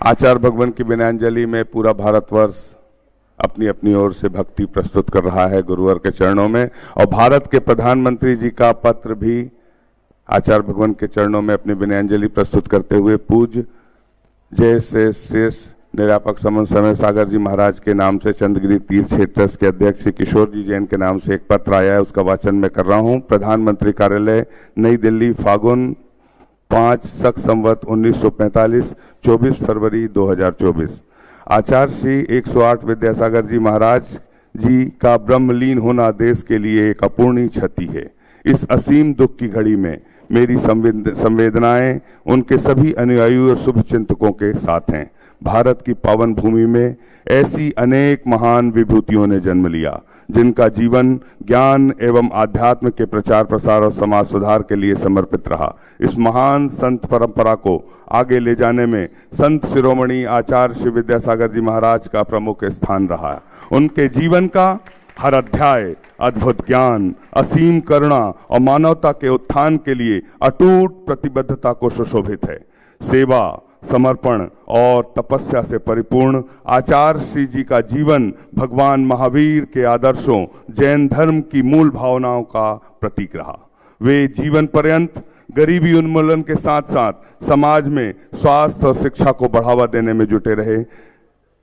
आचार्य भगवान की विनयाञ्जलि में पूरा भारतवर्ष अपनी अपनी ओर से भक्ति प्रस्तुत कर रहा है गुरुवर के चरणों में, और भारत के प्रधानमंत्री जी का पत्र भी आचार्य भगवान के चरणों में अपनी विनयाञ्जलि प्रस्तुत करते हुए पूज्य जय शेष निरापक समन समय सागर जी महाराज के नाम से चंद्रगिरी तीर्थ क्षेत्र के अध्यक्ष श्री किशोर जी जैन के नाम से एक पत्र आया है, उसका वाचन मैं कर रहा हूं। प्रधानमंत्री कार्यालय, नई दिल्ली, फागुन 5 शक संवत 1945, 24 फरवरी 2024। आचार्य श्री 108 विद्यासागर जी महाराज जी का ब्रह्मलीन होना देश के लिए एक अपूर्णीय क्षति है। इस असीम दुख की घड़ी में मेरी संवेदनाएं उनके सभी अनुयायियों और शुभ चिंतकों के साथ हैं। भारत की पावन भूमि में ऐसी अनेक महान विभूतियों ने जन्म लिया जिनका जीवन ज्ञान एवं आध्यात्म के प्रचार प्रसार और समाज सुधार के लिए समर्पित रहा। इस महान संत परंपरा को आगे ले जाने में संत शिरोमणि आचार्य श्री विद्यासागर जी महाराज का प्रमुख स्थान रहा। उनके जीवन का हर अध्याय अद्भुत ज्ञान, असीम करुणा और मानवता के उत्थान के लिए अटूट प्रतिबद्धता को सुशोभित है। सेवा, समर्पण और तपस्या से परिपूर्ण आचार्य श्री जी का जीवन भगवान महावीर के आदर्शों, जैन धर्म की मूल भावनाओं का प्रतीक रहा। वे जीवन पर्यंत गरीबी उन्मूलन के साथ साथ समाज में स्वास्थ्य और शिक्षा को बढ़ावा देने में जुटे रहे।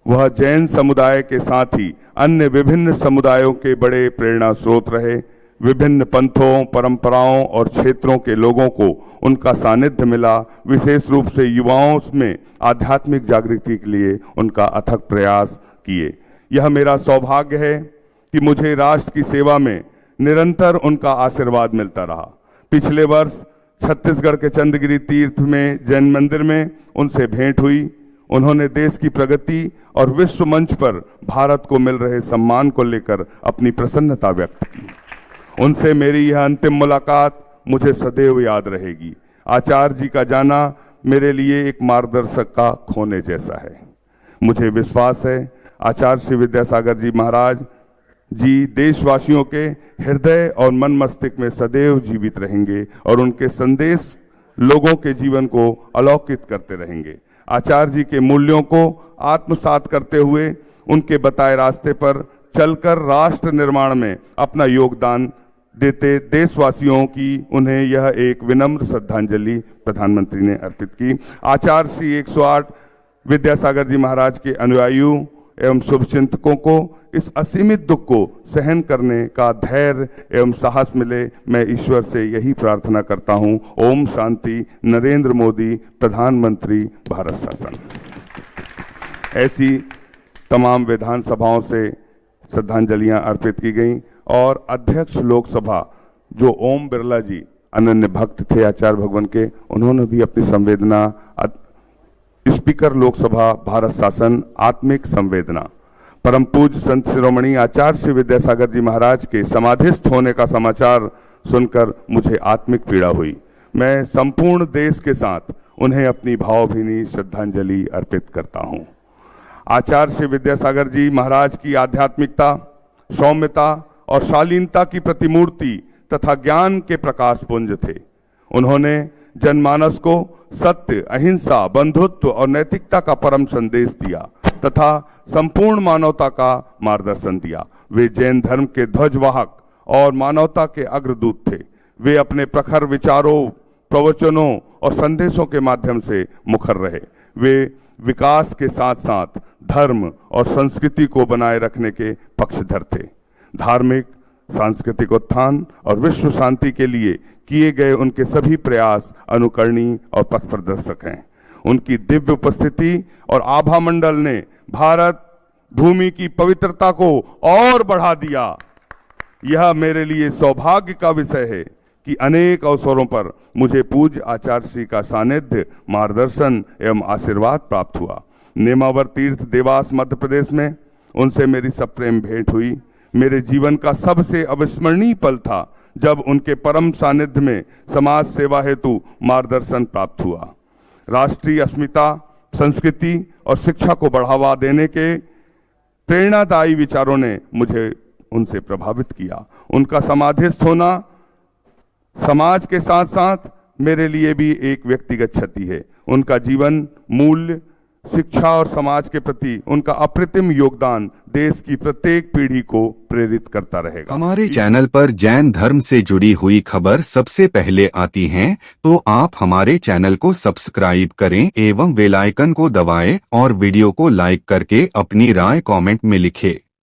वह जैन समुदाय के साथ ही अन्य विभिन्न समुदायों के बड़े प्रेरणा स्रोत रहे। विभिन्न पंथों, परंपराओं और क्षेत्रों के लोगों को उनका सानिध्य मिला। विशेष रूप से युवाओं में आध्यात्मिक जागृति के लिए उनका अथक प्रयास किए। यह मेरा सौभाग्य है कि मुझे राष्ट्र की सेवा में निरंतर उनका आशीर्वाद मिलता रहा। पिछले वर्ष छत्तीसगढ़ के चंद्रगिरी तीर्थ में जैन मंदिर में उनसे भेंट हुई। उन्होंने देश की प्रगति और विश्व मंच पर भारत को मिल रहे सम्मान को लेकर अपनी प्रसन्नता व्यक्त की। उनसे मेरी यह अंतिम मुलाकात मुझे सदैव याद रहेगी। आचार्य जी का जाना मेरे लिए एक मार्गदर्शक का खोने जैसा है। मुझे विश्वास है आचार्य श्री विद्यासागर जी महाराज जी देशवासियों के हृदय और मन मस्तिष्क में सदैव जीवित रहेंगे और उनके संदेश लोगों के जीवन को अलौकित करते रहेंगे। आचार्य जी के मूल्यों को आत्मसात करते हुए उनके बताए रास्ते पर चलकर राष्ट्र निर्माण में अपना योगदान देते देशवासियों की उन्हें यह एक विनम्र श्रद्धांजलि प्रधानमंत्री ने अर्पित की। आचार्य श्री 108 विद्यासागर जी महाराज के अनुयायियों एवं शुभचिंतकों को इस असीमित दुख को सहन करने का धैर्य एवं साहस मिले, मैं ईश्वर से यही प्रार्थना करता हूं। ओम शांति। नरेंद्र मोदी, प्रधानमंत्री, भारत शासन। ऐसी तमाम विधानसभाओं से श्रद्धांजलियां अर्पित की गई और अध्यक्ष लोकसभा जो ओम बिरला जी अनन्य भक्त थे आचार्य भगवान के, उन्होंने भी अपनी संवेदना, स्पीकर लोकसभा, भारत शासन, आत्मिक संवेदना, परम पूज्य संत शिरोमणि आचार्य श्री विद्यासागर जी महाराज के समाधिस्थ होने का समाचार सुनकर मुझे आत्मिक पीड़ा हुई। मैं संपूर्ण देश के साथ उन्हें अपनी भावभीनी श्रद्धांजलि अर्पित करता हूं। आचार्य श्री विद्यासागर जी महाराज की आध्यात्मिकता, सौम्यता और शालीनता की प्रतिमूर्ति तथा ज्ञान के प्रकाश पुंज थे। उन्होंने जनमानस को सत्य, अहिंसा, बंधुत्व और नैतिकता का परम संदेश दिया तथा संपूर्ण मानवता का मार्गदर्शन दिया। वे जैन धर्म के ध्वजवाहक और मानवता के अग्रदूत थे। वे अपने प्रखर विचारों, प्रवचनों और संदेशों के माध्यम से मुखर रहे। वे विकास के साथ साथ धर्म और संस्कृति को बनाए रखने के पक्षधर थे। धार्मिक, सांस्कृतिक उत्थान और विश्व शांति के लिए किए गए उनके सभी प्रयास अनुकरणीय और पथ प्रदर्शक हैं। उनकी दिव्य उपस्थिति और आभा मंडल ने भारत भूमि की पवित्रता को और बढ़ा दिया। यह मेरे लिए सौभाग्य का विषय है कि अनेक अवसरों पर मुझे पूज्य आचार्य श्री का सानिध्य, मार्गदर्शन एवं आशीर्वाद प्राप्त हुआ। नेमावर तीर्थ, देवास, मध्य प्रदेश में उनसे मेरी सप्रेम भेंट हुई। मेरे जीवन का सबसे अविस्मरणीय पल था जब उनके परम सानिध्य में समाज सेवा हेतु मार्गदर्शन प्राप्त हुआ। राष्ट्रीय अस्मिता, संस्कृति और शिक्षा को बढ़ावा देने के प्रेरणादायी विचारों ने मुझे उनसे प्रभावित किया। उनका समाधिस्थ होना समाज के साथ साथ मेरे लिए भी एक व्यक्तिगत क्षति है। उनका जीवन, मूल्य, शिक्षा और समाज के प्रति उनका अप्रतिम योगदान देश की प्रत्येक पीढ़ी को प्रेरित करता रहेगा। हमारे चैनल पर जैन धर्म से जुड़ी हुई खबर सबसे पहले आती है, तो आप हमारे चैनल को सब्सक्राइब करें एवं बेल आइकन को दबाएं और वीडियो को लाइक करके अपनी राय कमेंट में लिखें।